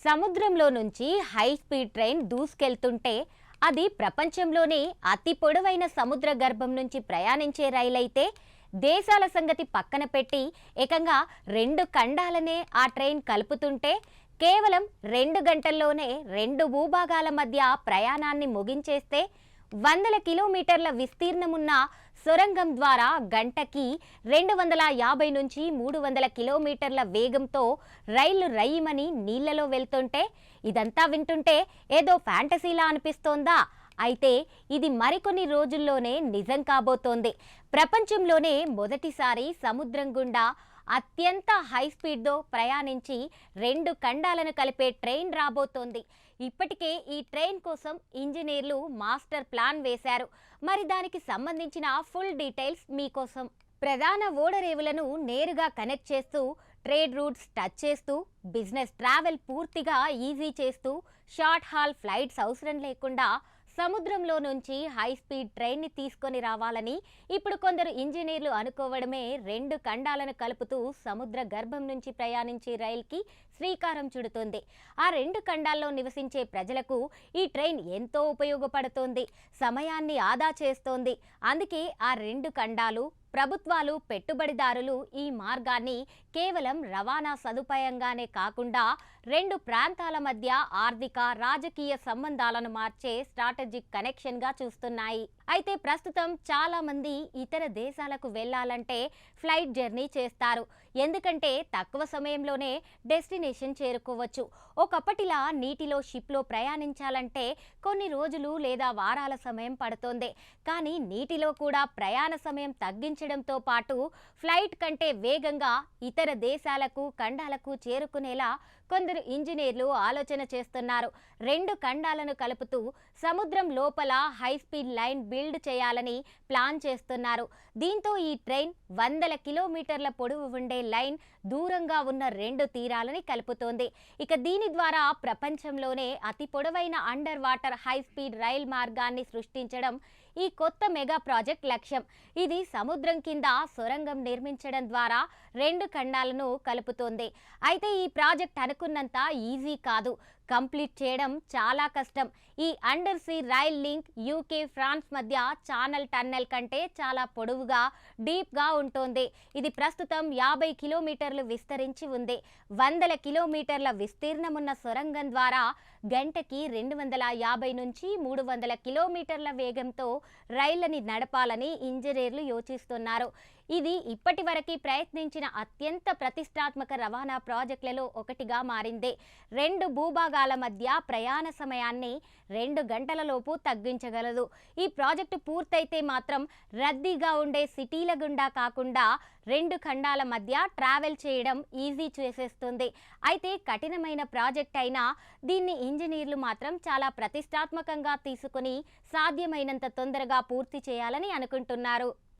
సముద్రంలో నుంచి high speed train దూసుకెళ్తుంటే అది ప్రపంచంలోనే అతి పొడవైన సముద్ర గర్భం నుంచి ప్రయాణించే రైలైతే దేశాల సంగతి పక్కన పెట్టి ఏకంగా రెండు ఖండాలనే ఆ ట్రైన్ కలుపుతుంటే కేవలం 2 గంటల్లోనే రెండు భూభాగాల మధ్య ప్రయాణాన్ని ముగించేస్తే వందల కిలోమీటర్ల విస్తీర్ణమున్న సొరంగం ద్వారా గంటకి 250 నుంచి 300 కిలోమీటర్ల వేగంతో రైళ్లు రయ్యమని నీళ్లలో వెళ్తుంటే ఇదంతా వింటుంటే ఏదో ఫ్యాంటసీలా అనిపిస్తోందా? అయితే ఇది మరికొన్ని రోజుల్లోనే నిజం కాబోతోంది. ప్రపంచంలోనే మొదటిసారి సముద్రం గుండా అత్యంత హై స్పీడ్తో ప్రయాణించి రెండు ఖండాలను కలిపే ట్రైన్ రాబోతోంది. ఇప్పటికే ఈ ట్రైన్ కోసం ఇంజనీర్లు మాస్టర్ ప్లాన్ వేశారు. మరి దానికి సంబంధించిన ఫుల్ డీటెయిల్స్ మీకోసం. ప్రధాన ఓడరేవులను నేరుగా కనెక్ట్ చేస్తూ, ట్రేడ్ రూట్స్ టచ్ చేస్తూ, బిజినెస్ ట్రావెల్ పూర్తిగా ఈజీ చేస్తూ, షార్ట్ హాల్ ఫ్లైట్స్ అవసరం లేకుండా సముద్రంలో నుంచి హై స్పీడ్ ట్రైన్ని తీసుకొని రావాలని ఇప్పుడు కొందరు ఇంజనీర్లు అనుకోవడమే రెండు ఖండాలను కలుపుతూ సముద్ర గర్భం నుంచి ప్రయాణించే రైలుకి శ్రీకారం చుడుతోంది. ఆ రెండు ఖండాల్లో నివసించే ప్రజలకు ఈ ట్రైన్ ఎంతో ఉపయోగపడుతోంది, సమయాన్ని ఆదా చేస్తోంది. అందుకే ఆ రెండు ఖండాలు, ప్రభుత్వాలు, పెట్టుబడిదారులు ఈ మార్గాన్ని కేవలం రవాణా సదుపాయంగానే కాకుండా రెండు ప్రాంతాల మధ్య ఆర్థిక, రాజకీయ సంబంధాలను మార్చే స్ట్రాటజిక్ కనెక్షన్గా చూస్తున్నాయి. అయితే ప్రస్తుతం చాలా మంది ఇతర దేశాలకు వెళ్ళాలంటే ఫ్లైట్ జర్నీ చేస్తారు. ఎందుకంటే తక్కువ సమయంలోనే డెస్టినేషన్ చేరుకోవచ్చు. ఒకప్పటిలా నీటిలో షిప్లో ప్రయాణించాలంటే కొన్ని రోజులు లేదా వారాల సమయం పడుతోంది. కానీ నీటిలో కూడా ప్రయాణ సమయం తగ్గించడంతో పాటు ఫ్లైట్ కంటే వేగంగా ఇతర దేశాలకు, ఖండాలకు చేరుకునేలా కొందరు ఇంజనీర్లు ఆలోచన చేస్తున్నారు. రెండు ఖండాలను కలుపుతూ సముద్రం లోపల హై స్పీడ్ లైన్ బిల్డ్ చేయాలని ప్లాన్ చేస్తున్నారు. దీంతో ఈ ట్రైన్ వందల కిలోమీటర్ల పొడవు ఉండే లైన్ దూరంగా ఉన్న రెండు తీరాలని కలుపుతోంది. ఇక దీని ద్వారా ప్రపంచంలోనే అతి పొడవైన under water high speed rail మార్గాన్ని సృష్టించడం ఈ కొత్త మెగా ప్రాజెక్ట్ లక్ష్యం. ఇది సముద్రం కింద సొరంగం నిర్మించడం ద్వారా రెండు ఖండాలను కలుపుతోంది. అయితే ఈ ప్రాజెక్ట్ అనుకున్నంత ఈజీ కాదు, కంప్లీట్ చేయడం చాలా కష్టం. ఈ under sea rail link UK, France మధ్య ఛానల్ టన్నెల్ కంటే చాలా పొడవుగా, డీప్గా ఉంటుంది. ఇది ప్రస్తుతం 50 కిలోమీటర్లు విస్తరించి ఉంది. వందల కిలోమీటర్ల విస్తీర్ణమున్న సొరంగం ద్వారా గంటకి 250 నుంచి 300 కిలోమీటర్ల వేగంతో రైళ్లని నడపాలని ఇంజనీర్లు యోచిస్తున్నారు. ఇది ఇప్పటి వరకు ప్రయత్నించిన అత్యంత ప్రతిష్టాత్మక రవాణా ప్రాజెక్టులలో ఒకటిగా మారింది. రెండు భూభాగాల మధ్య ప్రయాణ సమయాన్ని 2 గంటలలోపు తగ్గించగలదు. ఈ ప్రాజెక్టు పూర్తయితే మాత్రం రద్దీగా ఉండే సిటీల గుండా కాకుండా రెండు ఖండాల మధ్య ట్రావెల్ చేయడం ఈజీ చేసేస్తుంది. అయితే కఠినమైన ప్రాజెక్ట్ అయినా దీన్ని ఇంజనీర్లు మాత్రం చాలా ప్రతిష్టాత్మకంగా తీసుకుని సాధ్యమైనంత తొందరగా పూర్తి చేయాలని అనుకుంటున్నారు.